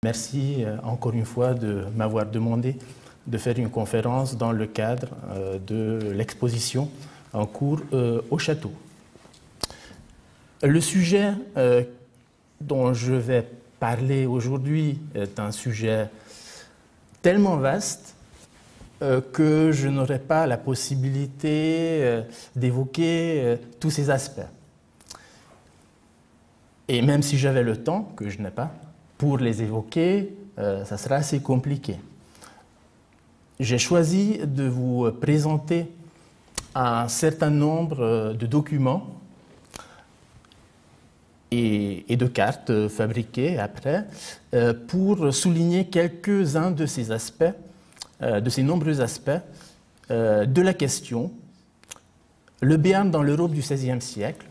Merci encore une fois de m'avoir demandé de faire une conférence dans le cadre de l'exposition en cours au château. Le sujet dont je vais parler aujourd'hui est un sujet tellement vaste que je n'aurai pas la possibilité d'évoquer tous ces aspects. Et même si j'avais le temps, que je n'ai pas, pour les évoquer, ça sera assez compliqué. J'ai choisi de vous présenter un certain nombre de documents et de cartes fabriquées après pour souligner quelques-uns de ces aspects, de ces nombreux aspects de la question le Béarn dans l'Europe du XVIe siècle.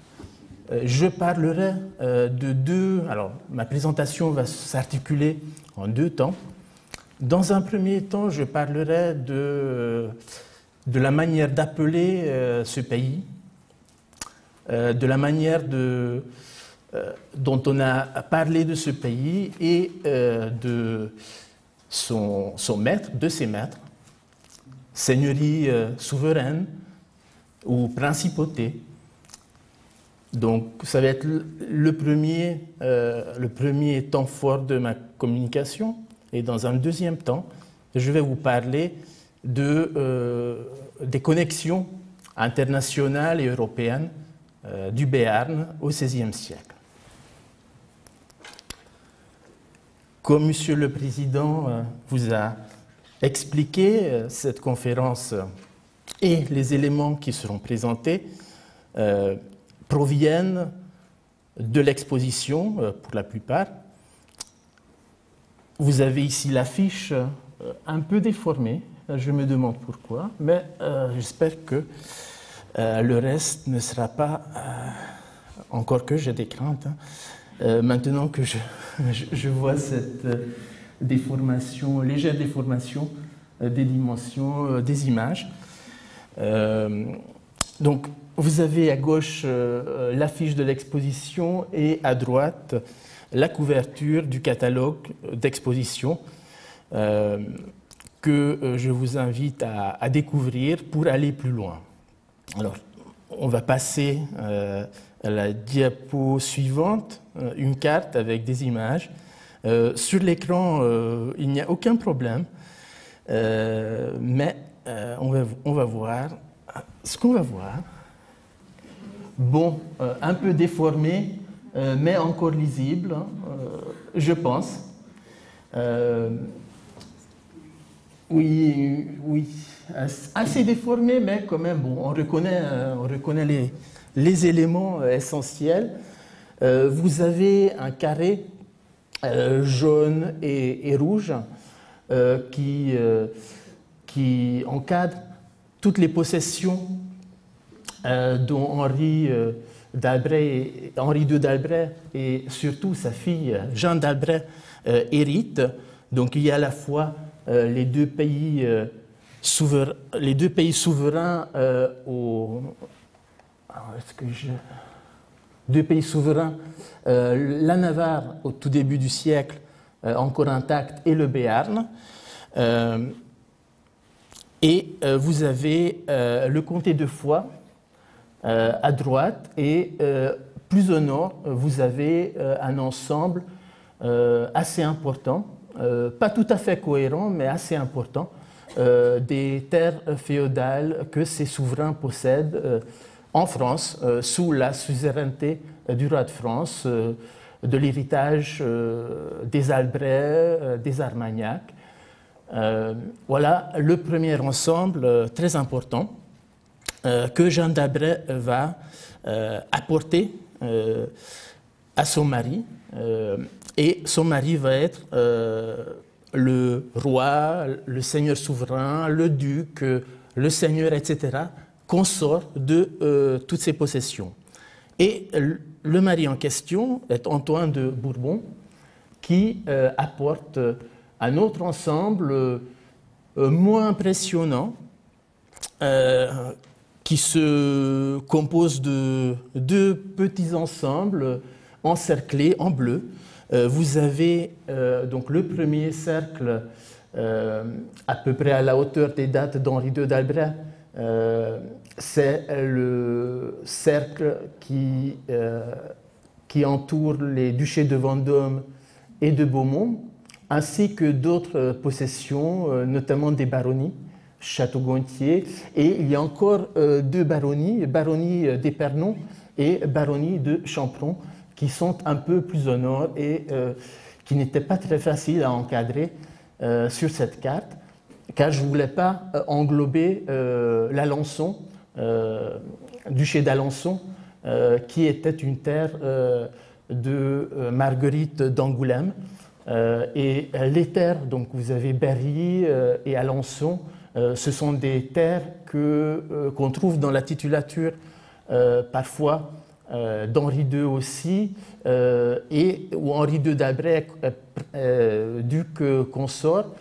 Je parlerai de deux... Alors, ma présentation va s'articuler en deux temps. Dans un premier temps, je parlerai de la manière d'appeler ce pays, de la manière dont on a parlé de ce pays et de son maître, de ses maîtres, seigneurie souveraine ou principauté. Donc, ça va être le premier temps fort de ma communication. Et dans un deuxième temps, je vais vous parler des connexions internationales et européennes du Béarn au XVIe siècle. Comme Monsieur le Président vous a expliqué, cette conférence et les éléments qui seront présentés proviennent de l'exposition, pour la plupart. Vous avez ici l'affiche un peu déformée, je me demande pourquoi, mais j'espère que le reste ne sera pas, encore que j'ai des craintes, maintenant que je vois cette déformation, légère déformation des dimensions des images. Donc, vous avez à gauche l'affiche de l'exposition et à droite la couverture du catalogue d'exposition que je vous invite à découvrir pour aller plus loin. Alors, on va passer à la diapo suivante, une carte avec des images. Sur l'écran, il n'y a aucun problème, mais on va voir ce qu'on va voir. Bon, un peu déformé, mais encore lisible, je pense. Oui, assez déformé, mais quand même, bon, on reconnaît les éléments essentiels. Vous avez un carré jaune et rouge qui encadre toutes les possessions dont Henri II d'Albret et surtout sa fille Jeanne d'Albret héritent. Donc il y a à la fois les deux pays souverains la Navarre au tout début du siècle encore intacte et le Béarn. Et vous avez le comté de Foix à droite et plus au nord, vous avez un ensemble assez important, pas tout à fait cohérent, mais assez important, des terres féodales que ces souverains possèdent en France, sous la suzeraineté du roi de France, de l'héritage des Albret, des Armagnac. Voilà le premier ensemble très important que Jeanne d'Albret va apporter à son mari. Et son mari va être le roi, le seigneur souverain, le duc, le seigneur, etc., consort de toutes ses possessions. Et le mari en question est Antoine de Bourbon, qui apporte un autre ensemble moins impressionnant, qui se compose de deux petits ensembles encerclés en bleu, Vous avez donc le premier cercle à peu près à la hauteur des dates d'Henri II d'Albret. C'est le cercle qui entoure les duchés de Vendôme et de Beaumont, ainsi que d'autres possessions, notamment des baronnies, Château-Gontier, et il y a encore deux baronnies, baronnie d'Épernon et baronnie de Champron, qui sont un peu plus au nord et qui n'étaient pas très faciles à encadrer sur cette carte, car je ne voulais pas englober l'Alençon, duché d'Alençon, qui était une terre de Marguerite d'Angoulême. Et les terres, donc vous avez Berry et Alençon, ce sont des terres qu'on trouve dans la titulature parfois d'Henri II aussi, et où Henri II d'Albret duc consort,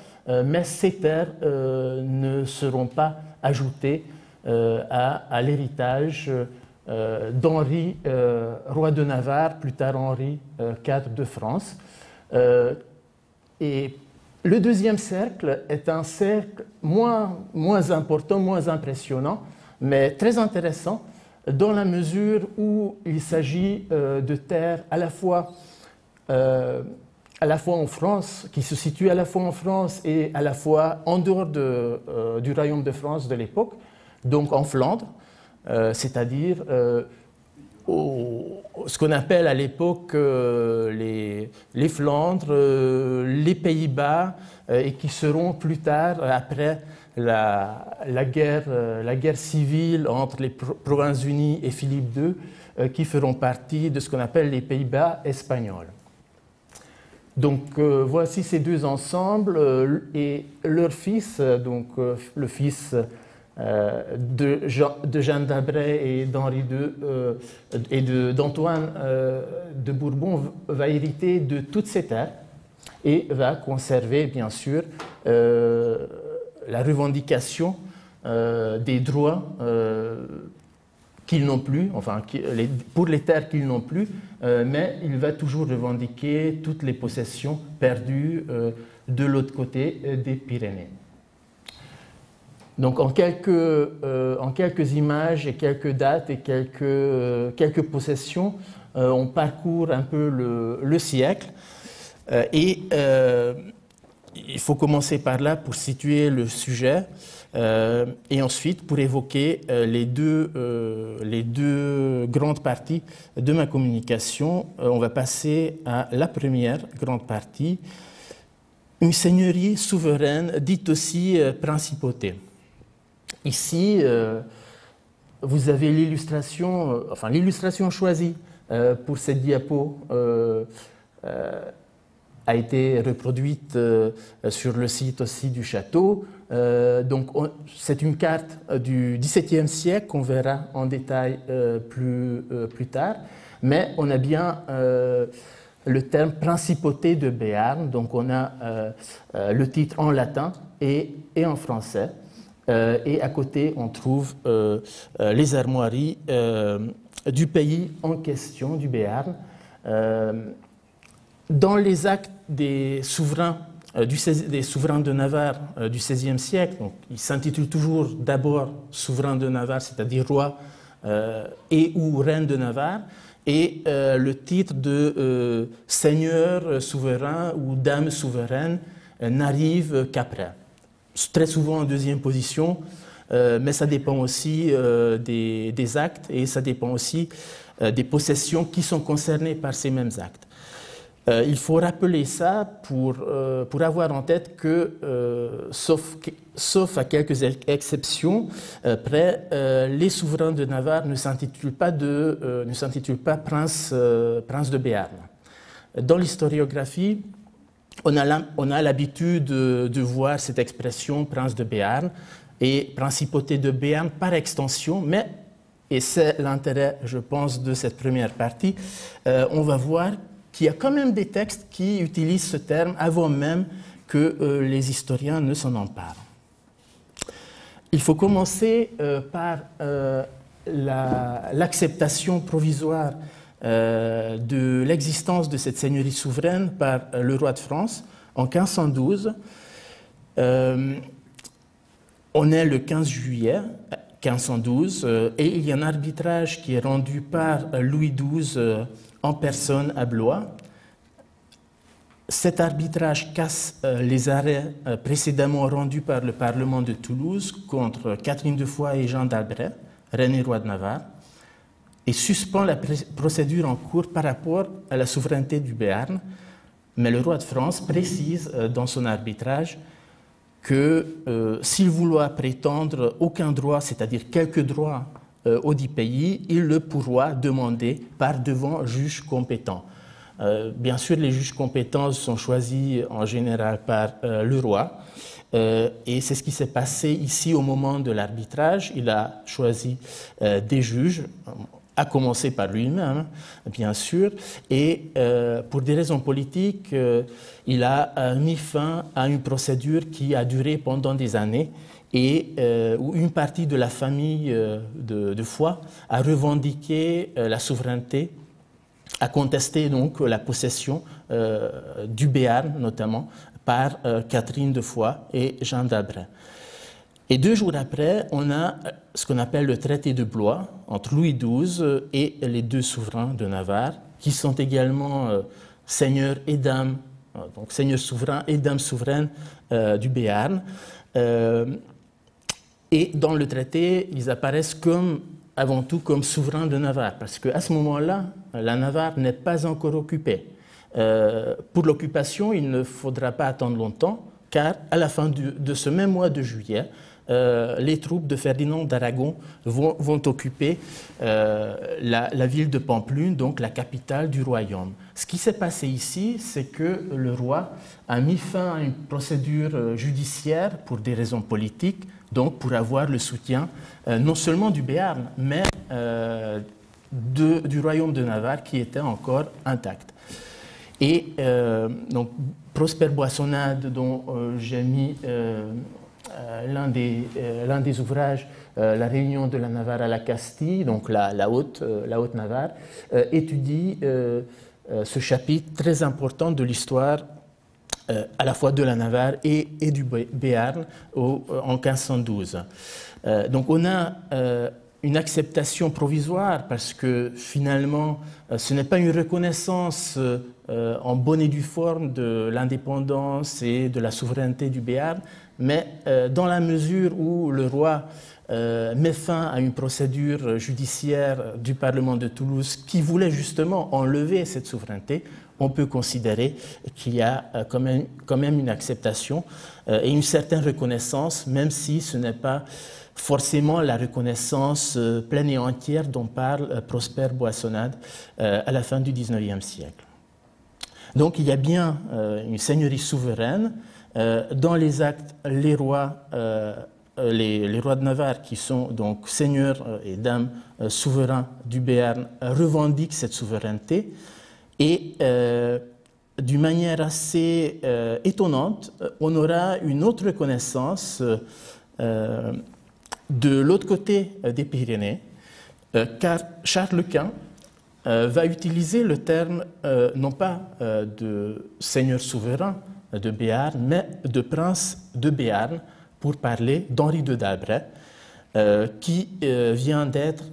mais ces terres ne seront pas ajoutées à l'héritage d'Henri, roi de Navarre, plus tard Henri IV de France. Et le deuxième cercle est un cercle moins important, moins impressionnant, mais très intéressant, dans la mesure où il s'agit de terres à la fois en France, qui se situent à la fois en France et à la fois en dehors du royaume de France de l'époque, donc en Flandre, c'est-à-dire ce qu'on appelle à l'époque les Flandres, les Pays-Bas, et qui seront plus tard, après la guerre civile entre les Provinces-Unies et Philippe II, qui feront partie de ce qu'on appelle les Pays-Bas espagnols. Donc voici ces deux ensembles et leur fils, donc le fils de Jeanne d'Albret et d'Henri II et d'Antoine de Bourbon va hériter de toutes ces terres et va conserver bien sûr la revendication des droits qu'ils n'ont plus, enfin pour les terres qu'ils n'ont plus, mais il va toujours revendiquer toutes les possessions perdues de l'autre côté des Pyrénées. Donc en quelques images et quelques dates et quelques possessions, on parcourt un peu le siècle. Et il faut commencer par là pour situer le sujet et ensuite pour évoquer les deux grandes parties de ma communication. On va passer à la première grande partie, une seigneurie souveraine, dite aussi principauté. Ici, vous avez l'illustration, enfin l'illustration choisie pour cette diapo a été reproduite sur le site aussi du château. Donc c'est une carte du XVIIe siècle qu'on verra en détail plus tard, mais on a bien le terme principauté de Béarn, donc on a le titre en latin et en français. Et à côté, on trouve les armoiries du pays en question, du Béarn. Dans les actes des souverains, des souverains de Navarre du XVIe siècle, donc, ils s'intitulent toujours d'abord souverain de Navarre, c'est-à-dire roi et ou reine de Navarre, et le titre de seigneur souverain ou dame souveraine n'arrive qu'après. Très souvent en deuxième position, mais ça dépend aussi des actes et ça dépend aussi des possessions qui sont concernées par ces mêmes actes. Il faut rappeler ça pour avoir en tête que, sauf à quelques exceptions près, les souverains de Navarre ne s'intitulent pas prince de Béarn. Dans l'historiographie, on a l'habitude de voir cette expression prince de Béarn et principauté de Béarn par extension, mais, et c'est l'intérêt, je pense, de cette première partie, on va voir qu'il y a quand même des textes qui utilisent ce terme avant même que les historiens ne s'en emparent. Il faut commencer par l'acceptation provisoire de l'existence de cette seigneurie souveraine par le roi de France en 1512. On est le 15 juillet 1512 et il y a un arbitrage qui est rendu par Louis XII en personne à Blois. Cet arbitrage casse les arrêts précédemment rendus par le Parlement de Toulouse contre Catherine de Foix et Jean d'Albret, reine et roi de Navarre, et suspend la procédure en cours par rapport à la souveraineté du Béarn. Mais le roi de France précise dans son arbitrage que s'il voulait prétendre aucun droit, c'est-à-dire quelques droits au dit pays, il le pourra demander par devant juge compétent. Bien sûr, les juges compétents sont choisis en général par le roi, et c'est ce qui s'est passé ici au moment de l'arbitrage. Il a choisi des juges, à commencer par lui-même, bien sûr, et pour des raisons politiques, il a mis fin à une procédure qui a duré pendant des années et où une partie de la famille de Foix a revendiqué la souveraineté, a contesté donc la possession du Béarn, notamment, par Catherine de Foix et Jean d'Albret. Et 2 jours après, on a ce qu'on appelle le traité de Blois entre Louis XII et les 2 souverains de Navarre, qui sont également seigneurs et dames, donc seigneurs souverains et dames souveraines du Béarn. Et dans le traité, ils apparaissent avant tout comme souverains de Navarre, parce qu'à ce moment-là, la Navarre n'est pas encore occupée. Pour l'occupation, il ne faudra pas attendre longtemps, car à la fin de ce même mois de juillet, les troupes de Ferdinand d'Aragon vont occuper la ville de Pampelune, donc la capitale du royaume. Ce qui s'est passé ici, c'est que le roi a mis fin à une procédure judiciaire pour des raisons politiques, donc pour avoir le soutien non seulement du Béarn, mais du royaume de Navarre qui était encore intact. Et donc Prosper Boissonade, dont j'ai mis l'un des ouvrages, La Réunion de la Navarre à la Castille, donc la haute Navarre, étudie ce chapitre très important de l'histoire à la fois de la Navarre et du Béarn en 1512. Donc on a une acceptation provisoire parce que finalement ce n'est pas une reconnaissance en bonne et due forme de l'indépendance et de la souveraineté du Béarn, mais dans la mesure où le roi met fin à une procédure judiciaire du Parlement de Toulouse qui voulait justement enlever cette souveraineté, on peut considérer qu'il y a quand même une acceptation et une certaine reconnaissance, même si ce n'est pas forcément la reconnaissance pleine et entière dont parle Prosper Boissonade à la fin du XIXe siècle. Donc il y a bien une seigneurie souveraine. Dans les actes, les rois de Navarre, qui sont donc seigneurs et dames souverains du Béarn, revendiquent cette souveraineté. Et d'une manière assez étonnante, on aura une autre reconnaissance de l'autre côté des Pyrénées, car Charles Quint va utiliser le terme non pas de seigneur souverain de Béarn, mais de prince de Béarn pour parler d'Henri de d'Albret, qui vient d'être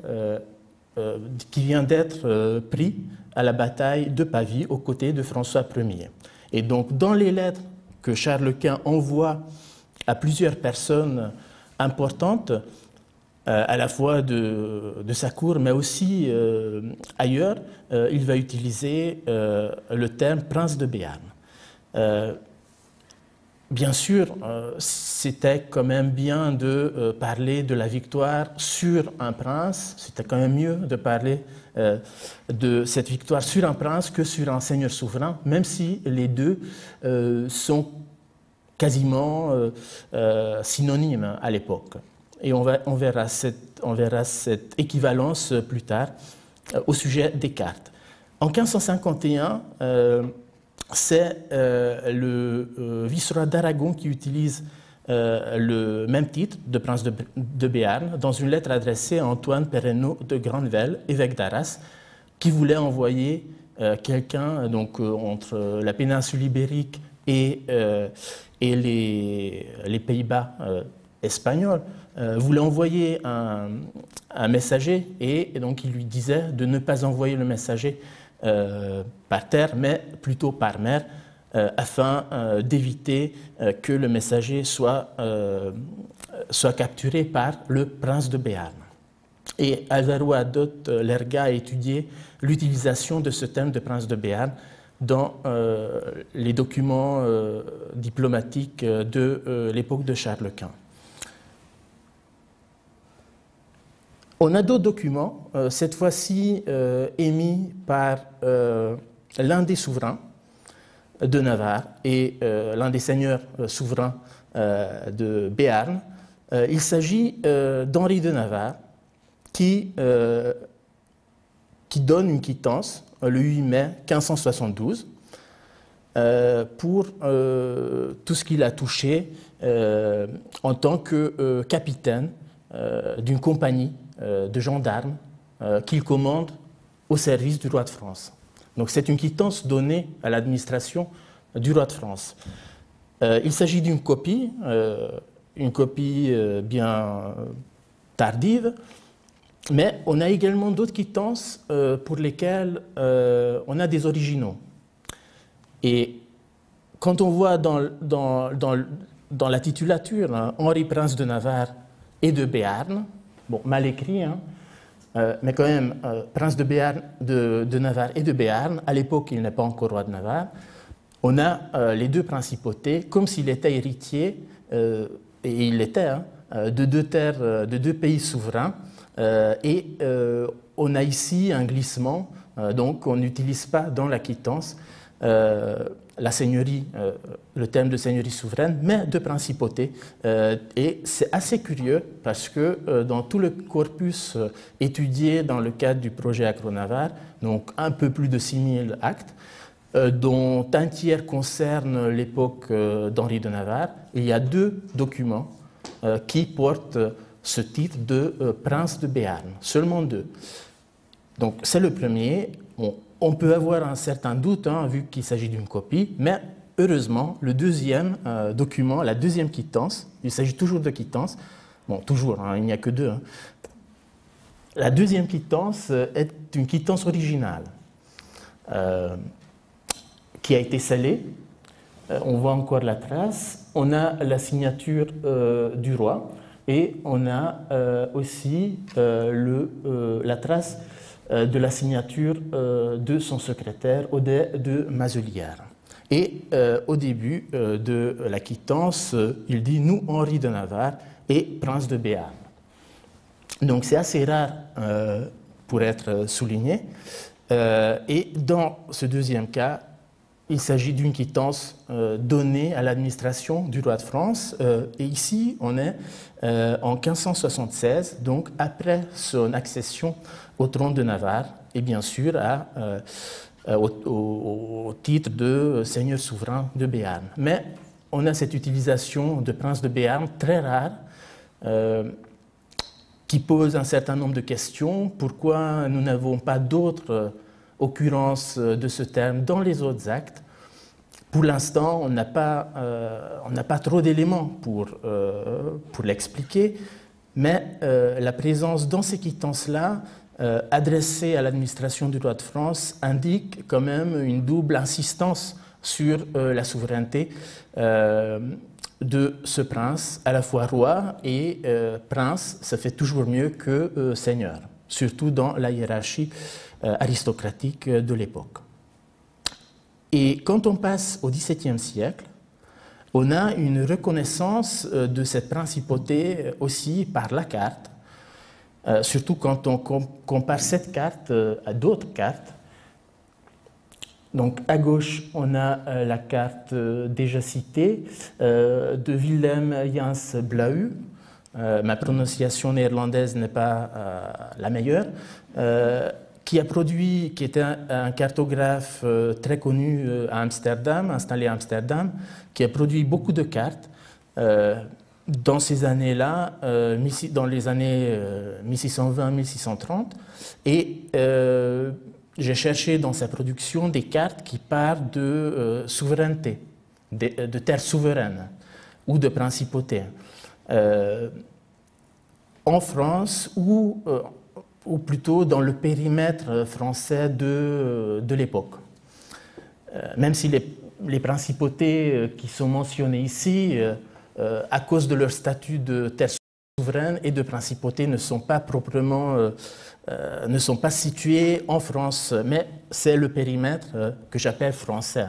pris à la bataille de Pavie aux côtés de François Ier. Et donc dans les lettres que Charles Quint envoie à plusieurs personnes importantes, à la fois de sa cour, mais aussi ailleurs, il va utiliser le terme prince de Béarn. Bien sûr, c'était quand même bien de parler de la victoire sur un prince, c'était quand même mieux de parler de cette victoire sur un prince que sur un seigneur souverain, même si les deux sont quasiment synonymes à l'époque. Et on verra cette équivalence plus tard au sujet des cartes. En 1551, c'est le vice-roi d'Aragon qui utilise le même titre de prince de Béarn dans une lettre adressée à Antoine Perrenot de Grandvel, évêque d'Arras, qui voulait envoyer quelqu'un donc entre la péninsule ibérique et les Pays-Bas espagnols, voulait envoyer un messager et donc il lui disait de ne pas envoyer le messager par terre, mais plutôt par mer, afin d'éviter que le messager soit capturé par le prince de Béarn. Et Álvaro Adot Lerga a étudié l'utilisation de ce terme de prince de Béarn dans les documents diplomatiques de l'époque de Charles Quint. On a d'autres documents, cette fois-ci émis par l'un des souverains de Navarre et l'un des seigneurs souverains de Béarn. Il s'agit d'Henri de Navarre qui donne une quittance le 8 mai 1572 pour tout ce qu'il a touché en tant que capitaine d'une compagnie de gendarmes qu'il commande au service du roi de France. Donc c'est une quittance donnée à l'administration du roi de France. Il s'agit d'une copie bien tardive, mais on a également d'autres quittances pour lesquelles on a des originaux. Et quand on voit dans la titulature hein, Henri Prince de Navarre et de Béarn, bon, mal écrit, hein, mais quand même, Prince de Navarre et de Béarn, à l'époque il n'est pas encore roi de Navarre, on a les deux principautés comme s'il était héritier, et il l'était, hein, de deux terres, de deux pays souverains, et on a ici un glissement, donc on n'utilise pas dans la quittance la seigneurie, le terme de seigneurie souveraine, mais de principauté. Et c'est assez curieux parce que dans tout le corpus étudié dans le cadre du projet Acro-Navarre, donc un peu plus de 6000 actes, dont un tiers concerne l'époque d'Henri de Navarre, il y a deux documents qui portent ce titre de prince de Béarn, seulement deux. Donc c'est le premier. Bon, on peut avoir un certain doute, hein, vu qu'il s'agit d'une copie, mais heureusement, le deuxième document, la deuxième quittance, il s'agit toujours de quittance, bon, toujours, hein, il n'y a que deux. Hein. La deuxième quittance est une quittance originale qui a été scellée. On voit encore la trace. On a la signature du roi et on a aussi la trace de la signature de son secrétaire, Audet de Mazelière. Et au début de la quittance, il dit « Nous, Henri de Navarre et prince de Béarn ». Donc c'est assez rare pour être souligné. Et dans ce deuxième cas, il s'agit d'une quittance donnée à l'administration du roi de France. Et ici, on est en 1576, donc après son accession au trône de Navarre, et bien sûr au titre de seigneur souverain de Béarn. Mais on a cette utilisation de prince de Béarn très rare, qui pose un certain nombre de questions. Pourquoi nous n'avons pas d'autres occurrences de ce terme dans les autres actes? Pour l'instant, on n'a pas trop d'éléments pour l'expliquer, mais la présence dans ces quittances-là, adressées à l'administration du roi de France, indique quand même une double insistance sur la souveraineté de ce prince, à la fois roi et prince, ça fait toujours mieux que seigneur, surtout dans la hiérarchie aristocratique de l'époque. Et quand on passe au XVIIe siècle, on a une reconnaissance de cette principauté aussi par la carte, surtout quand on compare cette carte à d'autres cartes. Donc à gauche, on a la carte déjà citée de Willem Jans Blaeu. Ma prononciation néerlandaise n'est pas la meilleure. Qui était un cartographe très connu à Amsterdam, installé à Amsterdam, qui a produit beaucoup de cartes dans ces années-là, dans les années 1620-1630. Et j'ai cherché dans sa production des cartes qui parlent de souveraineté, de terres souveraines ou de principautés. En France ou plutôt dans le périmètre français de l'époque. Même si les principautés qui sont mentionnées ici, à cause de leur statut de terre souveraine et de principauté, ne sont pas proprement, ne sont pas situées en France, mais c'est le périmètre que j'appelle français.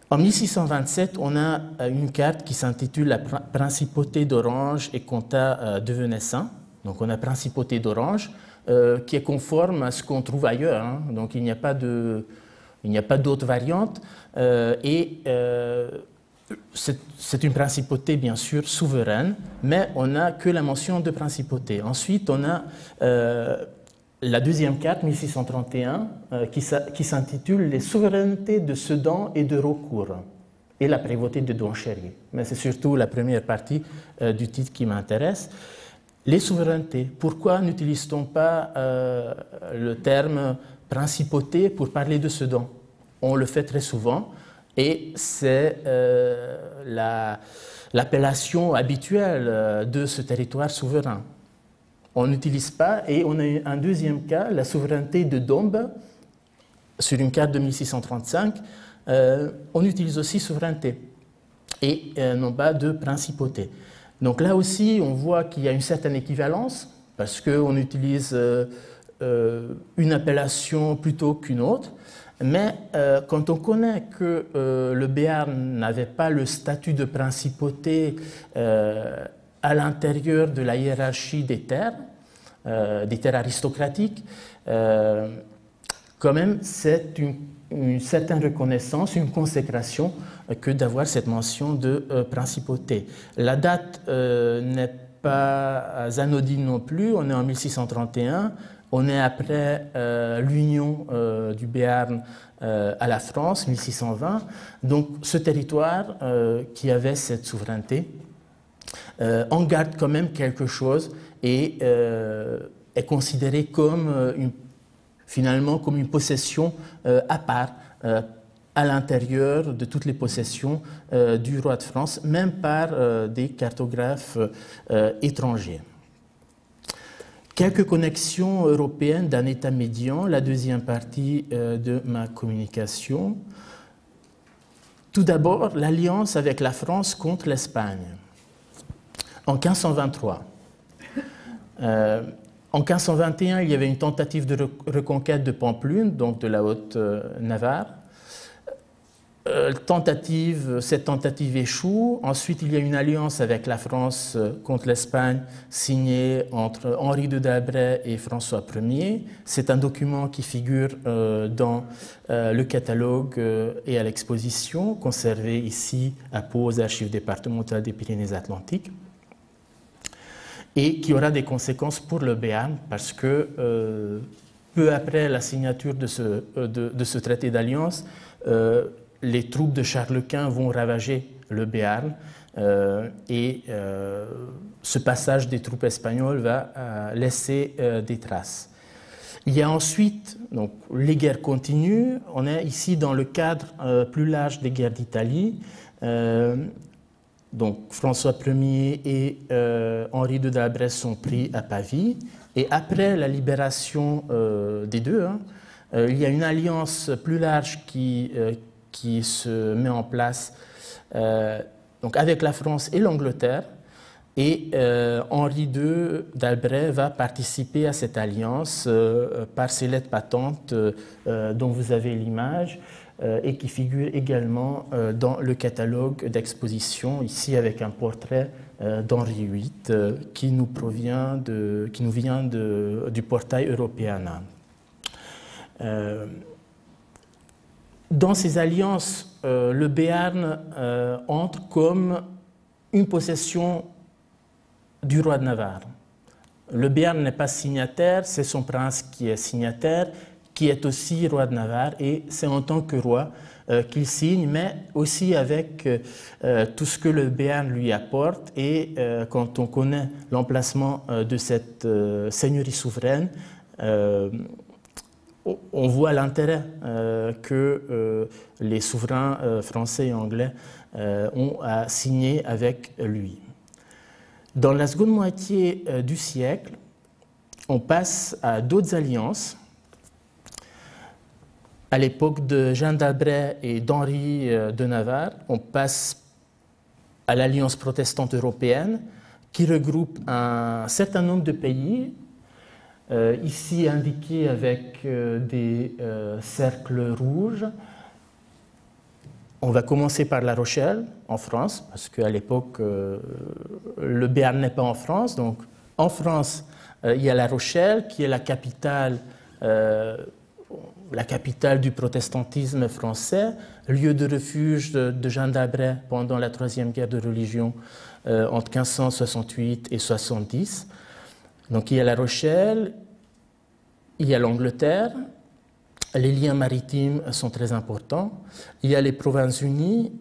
En 1627, on a une carte qui s'intitule la Principauté d'Orange et Comtat de Venessin. Donc on a Principauté d'Orange, qui est conforme à ce qu'on trouve ailleurs. Hein. Donc il n'y a pas d'autres variantes. C'est une principauté bien sûr souveraine, mais on n'a que la mention de principauté. Ensuite, on a la deuxième carte, 1631, qui s'intitule « Les souverainetés de Sedan et de Raucourt » et la prévôté de Donchéry. Mais c'est surtout la première partie du titre qui m'intéresse. Les souverainetés, pourquoi n'utilise-t-on pas le terme principauté pour parler de Sedan? On le fait très souvent et c'est l'appellation habituelle de ce territoire souverain. On n'utilise pas, et on a un deuxième cas, la souveraineté de Dombes, sur une carte de 1635, on utilise aussi souveraineté, et non pas de principauté. Donc là aussi, on voit qu'il y a une certaine équivalence, parce qu'on utilise une appellation plutôt qu'une autre, mais quand on connaît que le Béarn n'avait pas le statut de principauté à l'intérieur de la hiérarchie des terres aristocratiques, quand même c'est une certaine reconnaissance, une consécration que d'avoir cette mention de principauté. La date n'est pas anodine non plus, on est en 1631, on est après l'union du Béarn à la France, 1620, donc ce territoire qui avait cette souveraineté en garde quand même quelque chose et est considéré comme finalement comme une possession à part à l'intérieur de toutes les possessions du roi de France, même par des cartographes étrangers. Quelques connexions européennes d'un État médian, la deuxième partie de ma communication. Tout d'abord, l'alliance avec la France contre l'Espagne. En 1523. En 1521, il y avait une tentative de reconquête de Pampelune, donc de la Haute-Navarre. Cette tentative échoue. Ensuite, il y a une alliance avec la France contre l'Espagne signée entre Henri II d'Albret et François Ier. C'est un document qui figure dans le catalogue et à l'exposition, conservé ici à Pau aux archives départementales des Pyrénées-Atlantiques, et qui aura des conséquences pour le Béarn parce que peu après la signature de ce traité d'alliance, les troupes de Charles Quint vont ravager le Béarn et ce passage des troupes espagnoles va laisser des traces. Il y a ensuite, donc, les guerres continuent. On est ici dans le cadre plus large des guerres d'Italie. Donc François Ier et Henri II d'Albret sont pris à Pavie. Et après la libération des deux, il y a une alliance plus large qui se met en place donc avec la France et l'Angleterre. Et Henri II d'Albret va participer à cette alliance par ses lettres patentes dont vous avez l'image et qui figure également dans le catalogue d'exposition, ici avec un portrait d'Henri VIII qui nous vient du portail Europeana. Dans ces alliances, le Béarn entre comme une possession du roi de Navarre. Le Béarn n'est pas signataire, c'est son prince qui est signataire, qui est aussi roi de Navarre, et c'est en tant que roi qu'il signe, mais aussi avec tout ce que le Béarn lui apporte. Et quand on connaît l'emplacement de cette seigneurie souveraine, on voit l'intérêt que les souverains français et anglais ont à signer avec lui. Dans la seconde moitié du siècle, on passe à d'autres alliances. À l'époque de Jeanne d'Albret et d'Henri de Navarre, on passe à l'Alliance protestante européenne qui regroupe un certain nombre de pays, ici indiqués avec des cercles rouges. On va commencer par La Rochelle, en France, parce qu'à l'époque, le Béarn n'est pas en France. Donc, en France, il y a La Rochelle, qui est la capitale du protestantisme français, lieu de refuge de Jeanne d'Albret pendant la Troisième Guerre de religion entre 1568 et 70. Donc il y a La Rochelle, il y a l'Angleterre, les liens maritimes sont très importants, il y a les Provinces-Unies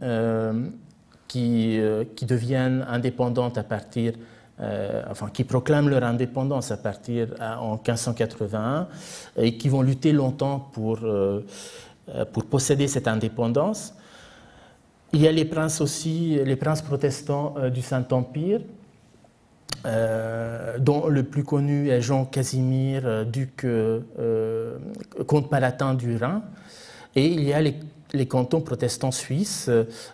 qui deviennent indépendantes à partir qui proclament leur indépendance à partir en 1581 et qui vont lutter longtemps pour posséder cette indépendance. Il y a les princes aussi, les princes protestants du Saint-Empire, dont le plus connu est Jean Casimir, comte palatin du Rhin. Et il y a les cantons protestants suisses,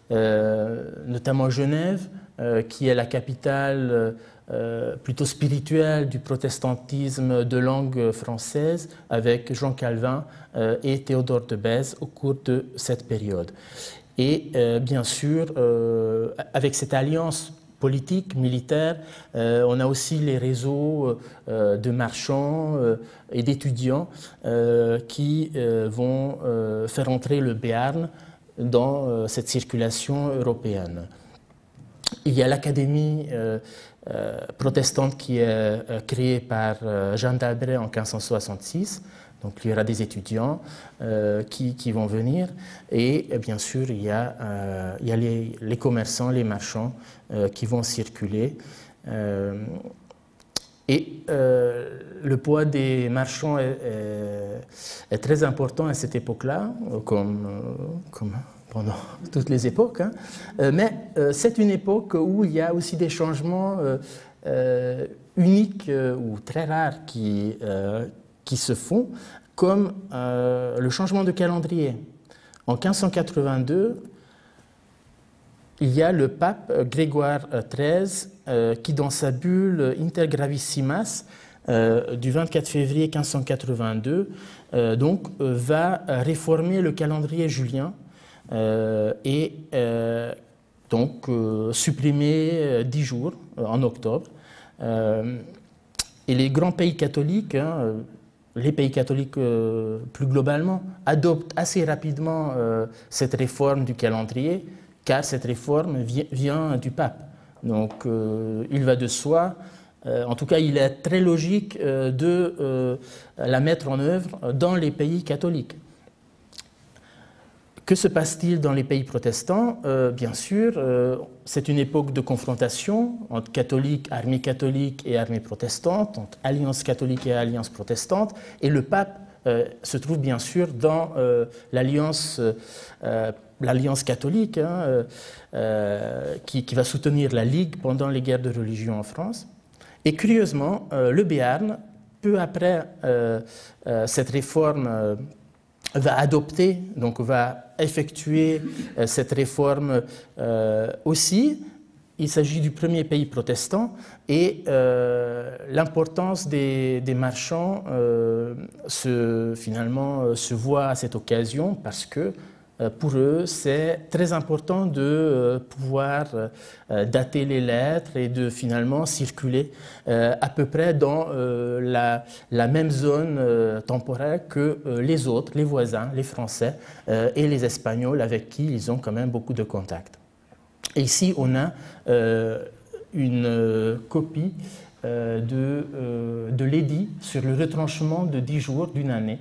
notamment Genève, qui est la capitale plutôt spirituelle du protestantisme de langue française, avec Jean Calvin et Théodore de Bèze au cours de cette période. Et bien sûr, avec cette alliance politique, militaire, on a aussi les réseaux de marchands et d'étudiants qui vont faire entrer le Béarn dans cette circulation européenne. Il y a l'Académie protestante qui est créée par Jeanne d'Albret en 1566. Donc il y aura des étudiants qui vont venir. Et bien sûr, il y a les commerçants, les marchands qui vont circuler. Et le poids des marchands est très important à cette époque-là, comme pendant toutes les époques, hein. Mais c'est une époque où il y a aussi des changements uniques ou très rares qui se font, comme le changement de calendrier. En 1582, il y a le pape Grégoire XIII qui, dans sa bulle Inter Gravissimas du 24 février 1582, va réformer le calendrier julien et supprimer 10 jours en octobre. Et les grands pays catholiques, les pays catholiques plus globalement, adoptent assez rapidement cette réforme du calendrier, car cette réforme vient du pape. Donc il va de soi, en tout cas il est très logique de la mettre en œuvre dans les pays catholiques. Que se passe-t-il dans les pays protestants? Bien sûr, c'est une époque de confrontation entre catholiques, armée catholique et armée protestante, entre alliance catholique et alliance protestante, et le pape se trouve bien sûr dans l'alliance catholique, qui va soutenir la Ligue pendant les guerres de religion en France. Et curieusement, le Béarn, peu après cette réforme, va effectuer cette réforme aussi. Il s'agit du premier pays protestant et l'importance des marchands se voit à cette occasion parce que pour eux, c'est très important de pouvoir dater les lettres et de finalement circuler à peu près dans la même zone temporelle que les autres, les voisins, les Français et les Espagnols avec qui ils ont quand même beaucoup de contacts. Et ici, on a une copie de l'édit sur le retranchement de 10 jours d'une année.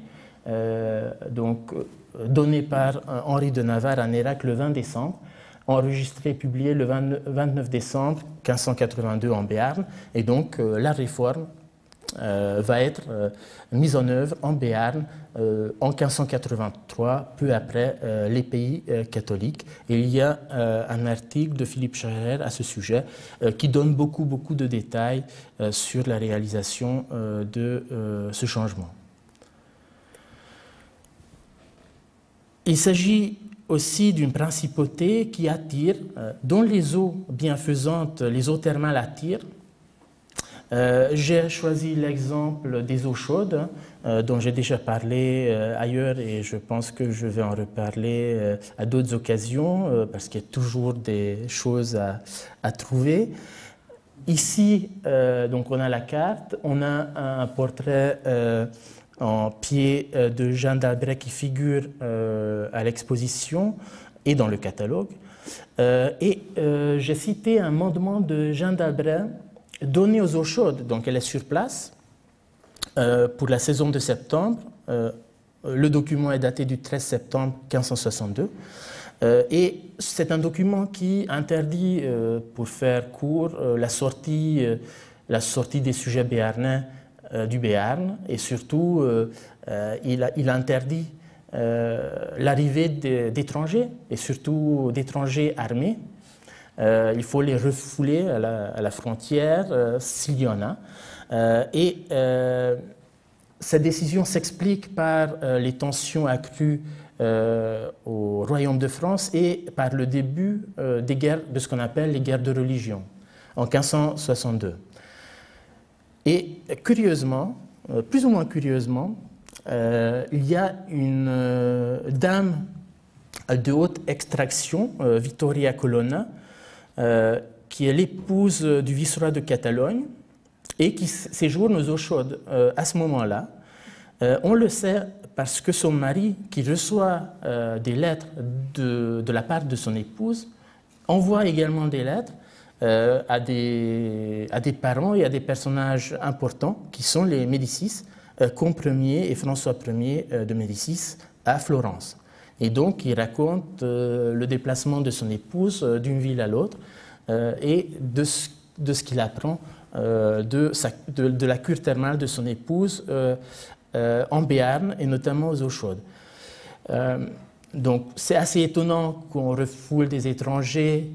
Donné par Henri de Navarre à Nérac le 20 décembre, enregistré et publié le 29 décembre 1582 en Béarn. Et donc la réforme va être mise en œuvre en Béarn en 1583, peu après les pays catholiques. Et il y a un article de Philippe Schaerer à ce sujet qui donne beaucoup de détails sur la réalisation de ce changement. Il s'agit aussi d'une principauté qui attire, dont les eaux bienfaisantes, les eaux thermales attirent. J'ai choisi l'exemple des eaux chaudes, dont j'ai déjà parlé ailleurs et je pense que je vais en reparler à d'autres occasions, parce qu'il y a toujours des choses à trouver. Ici, donc on a la carte, on a un portrait en pied de Jean d'Albret qui figure à l'exposition et dans le catalogue. J'ai cité un mandement de Jean d'Albret donné aux eaux chaudes, donc elle est sur place pour la saison de septembre. Le document est daté du 13 septembre 1562 et c'est un document qui interdit, pour faire court, la sortie des sujets béarnais du Béarn et surtout il interdit l'arrivée d'étrangers et surtout d'étrangers armés. Il faut les refouler à la frontière s'il y en a. Cette décision s'explique par les tensions accrues au Royaume de France et par le début des guerres, de ce qu'on appelle les guerres de religion, en 1562. Et curieusement, plus ou moins curieusement, il y a une dame de haute extraction, Vittoria Colonna, qui est l'épouse du vice-roi de Catalogne et qui séjourne aux eaux chaudes à ce moment-là. On le sait parce que son mari, qui reçoit des lettres de la part de son épouse, envoie également des lettres à des parents et à des personnages importants qui sont les Médicis, Comte Ier et François Ier de Médicis à Florence. Et donc, il raconte le déplacement de son épouse d'une ville à l'autre et de ce qu'il apprend de la cure thermale de son épouse en Béarn et notamment aux eaux chaudes. Donc, c'est assez étonnant qu'on refoule des étrangers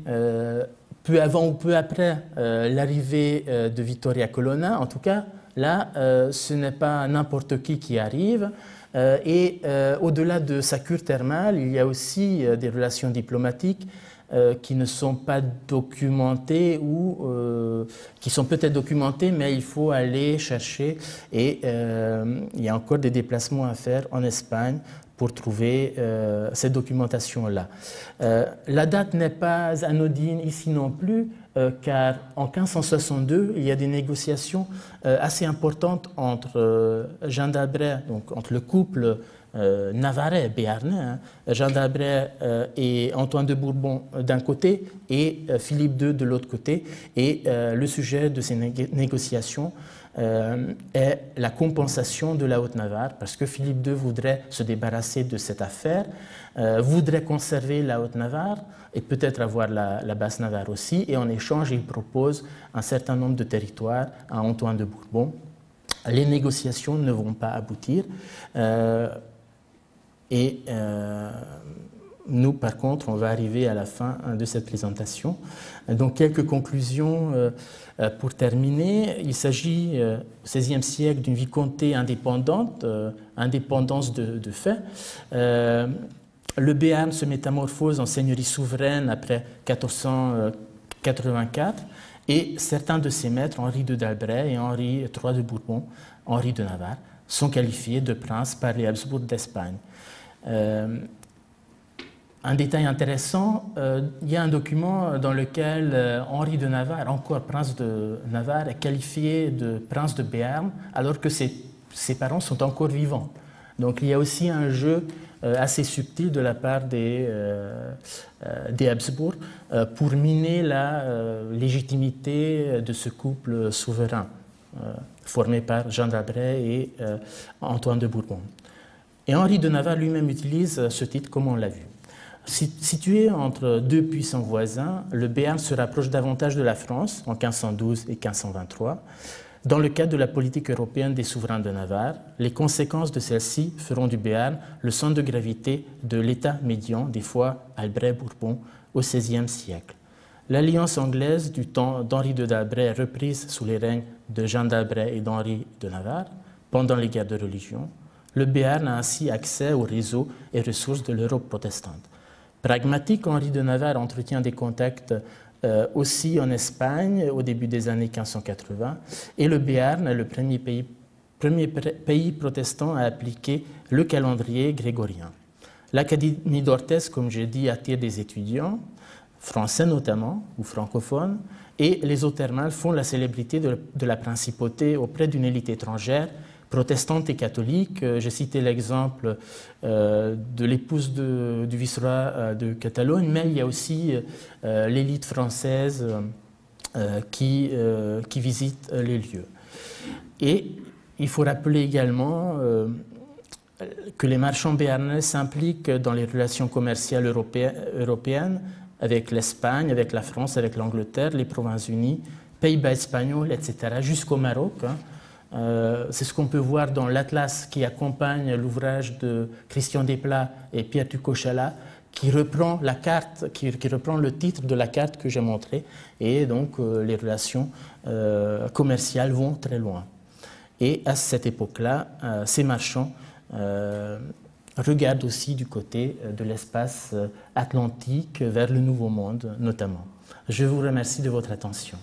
peu avant ou peu après l'arrivée de Vittoria Colonna. En tout cas, là, ce n'est pas n'importe qui arrive. Au-delà de sa cure thermale, il y a aussi des relations diplomatiques qui ne sont pas documentées ou qui sont peut-être documentées, mais il faut aller chercher. Et il y a encore des déplacements à faire en Espagne pour trouver cette documentation-là. La date n'est pas anodine ici non plus, car en 1562, il y a des négociations assez importantes entre Jean d'Albret, donc entre le couple navarrais, béarnais, hein, Jean d'Albret et Antoine de Bourbon d'un côté et Philippe II de l'autre côté. Et le sujet de ces négociations est la compensation de la Haute-Navarre, parce que Philippe II voudrait se débarrasser de cette affaire, voudrait conserver la Haute-Navarre et peut-être avoir la Basse-Navarre aussi, et en échange, il propose un certain nombre de territoires à Antoine de Bourbon. Les négociations ne vont pas aboutir, nous, par contre, on va arriver à la fin de cette présentation. Donc, quelques conclusions pour terminer. Il s'agit au XVIe siècle d'une vicomté indépendante, indépendance de fait. Le Béarn se métamorphose en seigneurie souveraine après 1484 et certains de ses maîtres, Henri II d'Albret et Henri III de Bourbon, Henri de Navarre, sont qualifiés de princes par les Habsbourg d'Espagne. Un détail intéressant, il y a un document dans lequel Henri de Navarre, encore prince de Navarre, est qualifié de prince de Béarn alors que ses parents sont encore vivants. Donc il y a aussi un jeu assez subtil de la part des Habsbourg pour miner la légitimité de ce couple souverain formé par Jean d'Albret et Antoine de Bourbon. Et Henri de Navarre lui-même utilise ce titre comme on l'a vu. Situé entre deux puissants voisins, le Béarn se rapproche davantage de la France en 1512 et 1523. Dans le cadre de la politique européenne des souverains de Navarre, les conséquences de celle-ci feront du Béarn le centre de gravité de l'État médian, des fois Albret-Bourbon, au XVIe siècle. L'alliance anglaise du temps d'Henri de d'Albret est reprise sous les règnes de Jean d'Albret et d'Henri de Navarre pendant les guerres de religion. Le Béarn a ainsi accès aux réseaux et ressources de l'Europe protestante. Pragmatique, Henri de Navarre entretient des contacts aussi en Espagne au début des années 1580 et le Béarn est le premier pays protestant à appliquer le calendrier grégorien. L'Académie d'Orthez, comme j'ai dit, attire des étudiants, français notamment, ou francophones, et les eaux thermales font la célébrité de la principauté auprès d'une élite étrangère, protestante et catholique. J'ai cité l'exemple de l'épouse du vice-roi de Catalogne, mais il y a aussi l'élite française qui visite les lieux. Et il faut rappeler également que les marchands béarnais s'impliquent dans les relations commerciales européennes avec l'Espagne, avec la France, avec l'Angleterre, les Provinces-Unies, Pays-Bas espagnols, etc., jusqu'au Maroc. C'est ce qu'on peut voir dans l'atlas qui accompagne l'ouvrage de Christian Desplat et Pierre Tucochala, qui reprend la carte, qui reprend le titre de la carte que j'ai montrée, et donc les relations commerciales vont très loin. Et à cette époque-là, ces marchands regardent aussi du côté de l'espace atlantique vers le Nouveau Monde notamment. Je vous remercie de votre attention.